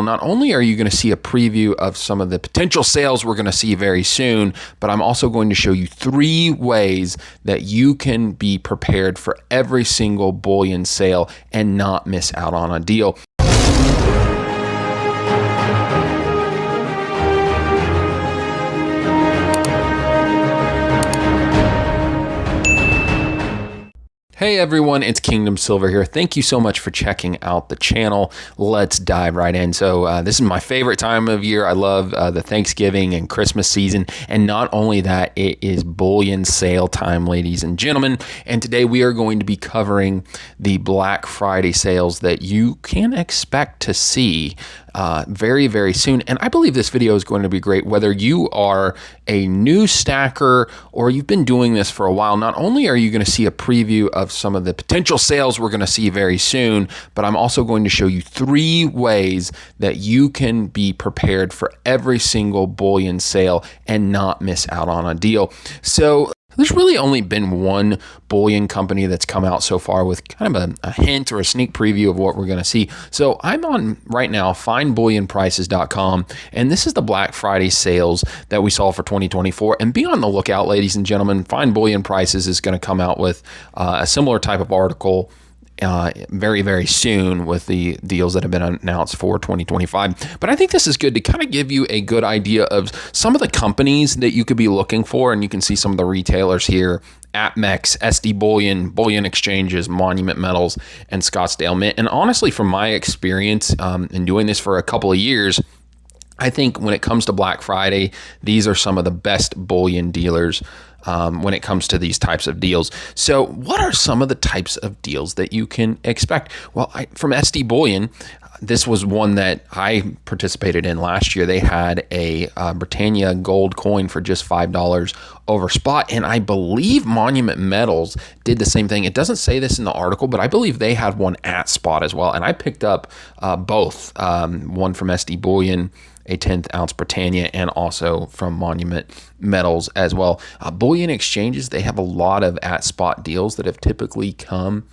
Not only are you going to see a preview of some of the potential sales we're going to see very soon, but I'm also going to show you 3 ways that you can be prepared for every single bullion sale and not miss out on a deal. Hey everyone, it's Kingdom Silver here. Thank you so much for checking out the channel. Let's dive right in. So this is my favorite time of year. I love the Thanksgiving and Christmas season. And not only that, it is bullion sale time, ladies and gentlemen. And today we are going to be covering the Black Friday sales that you can expect to see very, very soon. And I believe this video is going to be great, whether you are a new stacker or you've been doing this for a while. Not only are you going to see a preview of some of the potential sales we're going to see very soon, but I'm also going to show you 3 ways that you can be prepared for every single bullion sale and not miss out on a deal. So there's really only been one bullion company that's come out so far with kind of a hint or a sneak preview of what we're going to see. So I'm on right now findbullionprices.com, and this is the Black Friday sales that we saw for 2024. And be on the lookout, ladies and gentlemen. Find Bullion Prices is going to come out with a similar type of article very, very soon with the deals that have been announced for 2025. But I think this is good to kind of give you a good idea of some of the companies that you could be looking for. And you can see some of the retailers here: APMEX, SD Bullion, Bullion Exchanges, Monument Metals, and Scottsdale Mint. And honestly, from my experience in doing this for a couple of years, I think when it comes to Black Friday, these are some of the best bullion dealers when it comes to these types of deals. So what are some of the types of deals that you can expect? Well, from SD Bullion, this was one that I participated in last year. They had a Britannia gold coin for just $5 over spot. And I believe Monument Metals did the same thing. It doesn't say this in the article, but I believe they had one at spot as well. And I picked up both, one from SD Bullion, a 10th ounce Britannia, and also from Monument Metals as well. Bullion exchanges, they have a lot of at spot deals that have typically come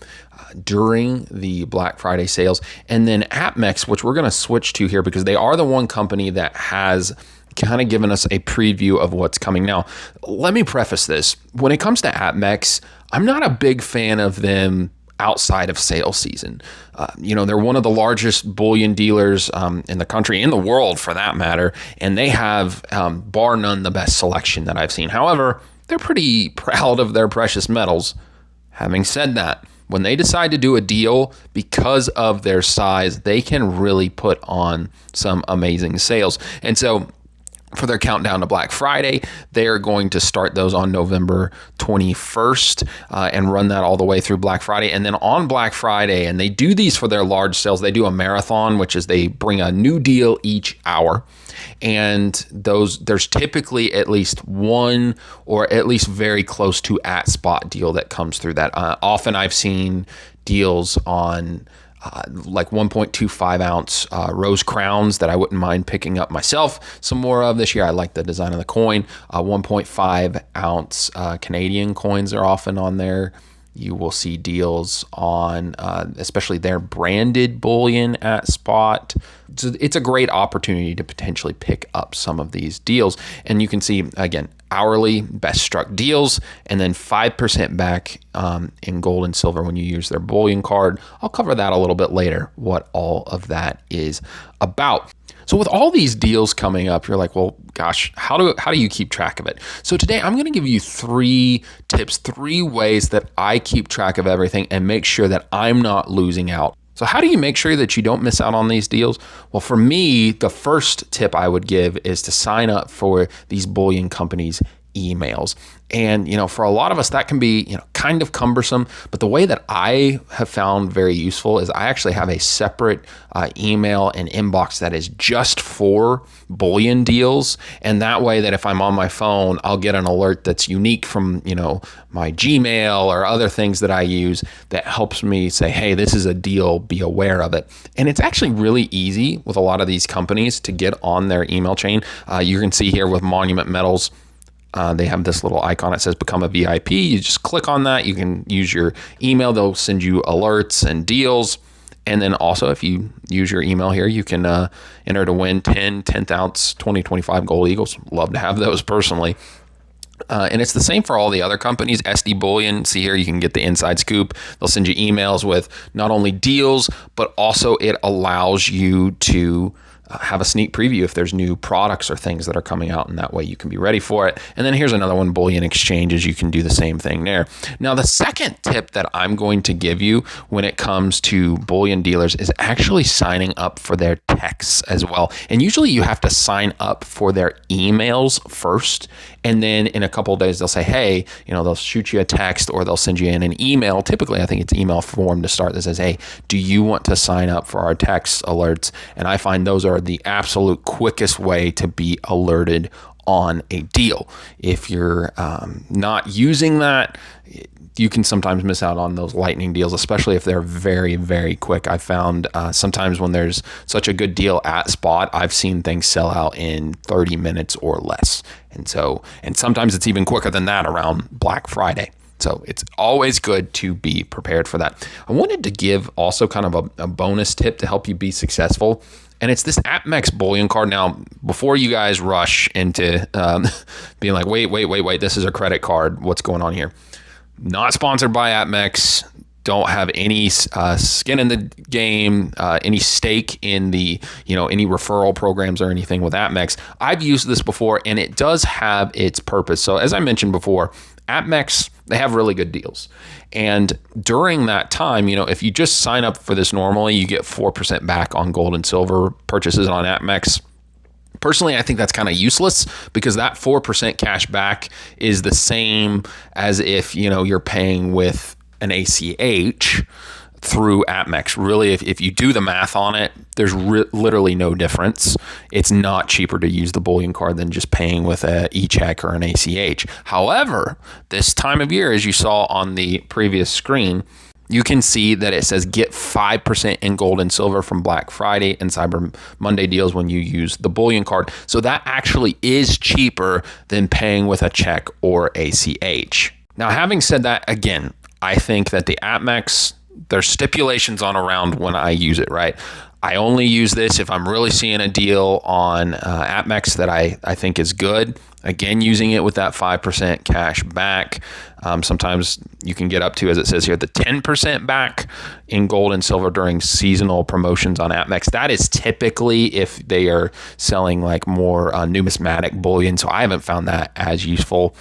during the Black Friday sales. And then APMEX, which we're going to switch to here because they are the one company that has kind of given us a preview of what's coming. Now, let me preface this. When it comes to APMEX, I'm not a big fan of them outside of sale season. They're one of the largest bullion dealers in the country, in the world for that matter, and they have, bar none, the best selection that I've seen. However, they're pretty proud of their precious metals. Having said that, when they decide to do a deal, because of their size, they can really put on some amazing sales. And so for their countdown to Black Friday, they are going to start those on November 21st and run that all the way through Black Friday. And then on Black Friday, and they do these for their large sales, they do a marathon, which is they bring a new deal each hour. And there's typically at least one or at least very close to at spot deal that comes through that. Often I've seen deals on like 1.25 ounce rose crowns that I wouldn't mind picking up myself some more of this year. I like the design of the coin. 1.5 ounce Canadian coins are often on there. You will see deals on especially their branded bullion at spot. So it's a great opportunity to potentially pick up some of these deals. And you can see, again, hourly best struck deals, and then 5% back in gold and silver when you use their bullion card. I'll cover that a little bit later, what all of that is about. So with all these deals coming up, you're like, well, gosh, how do you keep track of it? So today I'm going to give you 3 tips, 3 ways that I keep track of everything and make sure that I'm not losing out. So how do you make sure that you don't miss out on these deals? Well, for me, the first tip I would give is to sign up for these bullion companies' emails. And, for a lot of us, that can be, kind of cumbersome. But the way that I have found very useful is I actually have a separate email and inbox that is just for bullion deals. And that way that if I'm on my phone, I'll get an alert that's unique from, my Gmail or other things that I use that helps me say, hey, this is a deal, be aware of it. And it's actually really easy with a lot of these companies to get on their email chain. You can see here with Monument Metals, they have this little icon that says become a VIP. You just click on that. You can use your email. They'll send you alerts and deals. And then also, if you use your email here, you can enter to win 10 10th ounce 2025 Gold Eagles. Love to have those personally. And it's the same for all the other companies. SD Bullion, see here, you can get the inside scoop. They'll send you emails with not only deals, but also it allows you to have a sneak preview if there's new products or things that are coming out, and that way you can be ready for it. And then here's another one, Bullion Exchanges. You can do the same thing there. Now, the second tip that I'm going to give you when it comes to bullion dealers is actually signing up for their texts as well. And usually you have to sign up for their emails first, and then in a couple of days they'll say, hey, they'll shoot you a text or they'll send you in an email. Typically, I think it's email form to start that says, hey, do you want to sign up for our text alerts? And I find those are the absolute quickest way to be alerted on a deal. If you're not using that, you can sometimes miss out on those lightning deals, especially if they're very, very quick. I found sometimes when there's such a good deal at spot, I've seen things sell out in 30 minutes or less. And sometimes it's even quicker than that around Black Friday. So it's always good to be prepared for that. I wanted to give also kind of a bonus tip to help you be successful. And it's this APMEX bullion card. Now, before you guys rush into being like, wait, this is a credit card. What's going on here? Not sponsored by APMEX. Don't have any skin in the game, any stake in the, any referral programs or anything with APMEX. I've used this before, and it does have its purpose. So as I mentioned before, APMEX, they have really good deals. And during that time, if you just sign up for this normally, you get 4% back on gold and silver purchases on APMEX. Personally, I think that's kind of useless because that 4% cash back is the same as if, you're paying with an ACH through APMEX. Really, if you do the math on it, there's literally no difference. It's not cheaper to use the bullion card than just paying with a e-check or an ACH. However, this time of year, as you saw on the previous screen, you can see that it says get 5% in gold and silver from Black Friday and Cyber Monday deals when you use the bullion card. So that actually is cheaper than paying with a check or ACH. Now, having said that, again, I think that the APMEX, there's stipulations on around when I use it, right? I only use this if I'm really seeing a deal on APMEX that I think is good. Again, using it with that 5% cash back. Sometimes you can get up to, as it says here, the 10% back in gold and silver during seasonal promotions on APMEX. That is typically if they are selling like more numismatic bullion. So I haven't found that as useful.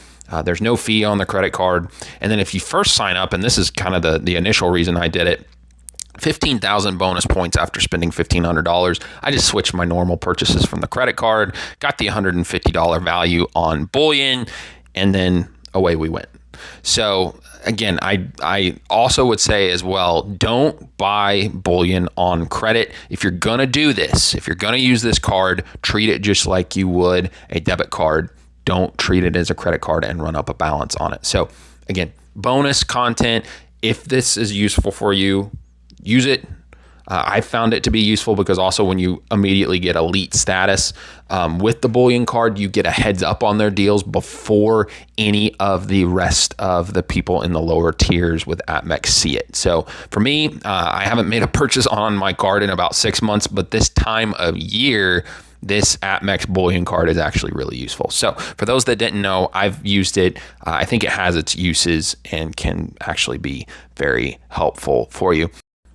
There's no fee on the credit card. And then if you first sign up, and this is kind of the initial reason I did it, 15,000 bonus points after spending $1,500. I just switched my normal purchases from the credit card, got the $150 value on bullion, and then away we went. So again, I also would say as well, don't buy bullion on credit. If you're going to do this, if you're going to use this card, treat it just like you would a debit card. Don't treat it as a credit card and run up a balance on it. So again, bonus content. If this is useful for you, use it. I found it to be useful because also when you immediately get elite status with the bullion card, you get a heads up on their deals before any of the rest of the people in the lower tiers with APMEX see it. So for me, I haven't made a purchase on my card in about 6 months, but this time of year, this APMEX bullion card is actually really useful. So for those that didn't know, I've used it. I think it has its uses and can actually be very helpful for you.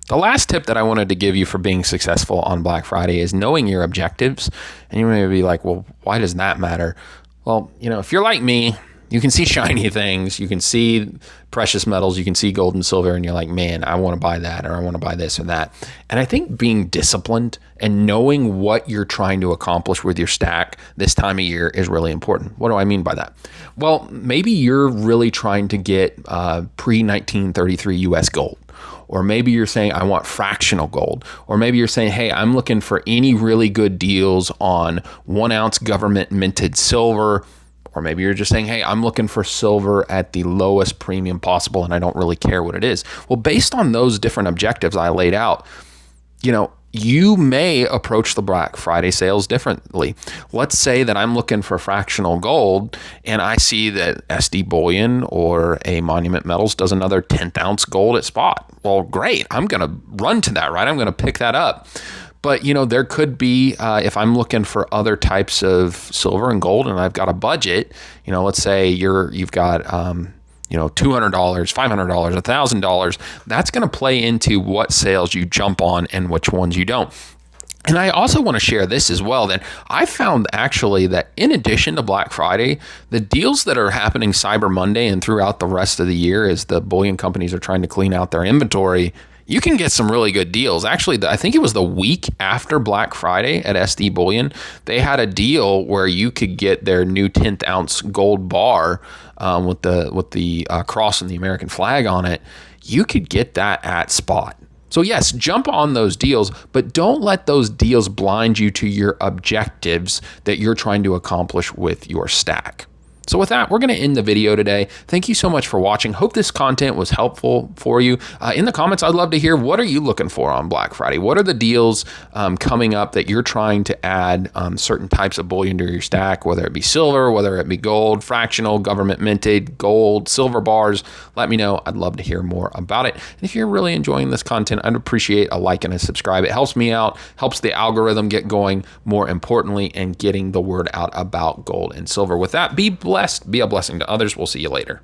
The last tip that I wanted to give you for being successful on Black Friday is knowing your objectives. And you may be like, well, why does that matter? Well, if you're like me, you can see shiny things, you can see precious metals, you can see gold and silver, and you're like, man, I want to buy that, or I want to buy this or that. And I think being disciplined and knowing what you're trying to accomplish with your stack this time of year is really important. What do I mean by that? Well, maybe you're really trying to get pre-1933 US gold. Or maybe you're saying, I want fractional gold. Or maybe you're saying, hey, I'm looking for any really good deals on 1 ounce government minted silver. Or maybe you're just saying, hey, I'm looking for silver at the lowest premium possible and I don't really care what it is. Well, based on those different objectives I laid out, you may approach the Black Friday sales differently. Let's say that I'm looking for fractional gold and I see that SD Bullion or a Monument Metals does another 10th ounce gold at spot. Well, great. I'm going to run to that, right? I'm going to pick that up. But, there could be, if I'm looking for other types of silver and gold and I've got a budget, let's say you've got, $200, $500, $1,000, that's going to play into what sales you jump on and which ones you don't. And I also want to share this as well, that I found actually that in addition to Black Friday, the deals that are happening Cyber Monday and throughout the rest of the year as the bullion companies are trying to clean out their inventory, you can get some really good deals. Actually, I think it was the week after Black Friday at SD Bullion, they had a deal where you could get their new 10th ounce gold bar with the cross and the American flag on it. You could get that at spot. So yes, jump on those deals, but don't let those deals blind you to your objectives that you're trying to accomplish with your stack. So with that, we're going to end the video today. Thank you so much for watching. Hope this content was helpful for you. In the comments, I'd love to hear, what are you looking for on Black Friday? What are the deals coming up that you're trying to add certain types of bullion to your stack, whether it be silver, whether it be gold, fractional, government minted, gold, silver bars? Let me know. I'd love to hear more about it. And if you're really enjoying this content, I'd appreciate a like and a subscribe. It helps me out, helps the algorithm get going, more importantly, and getting the word out about gold and silver. With that, be blessed, be a blessing to others. We'll see you later.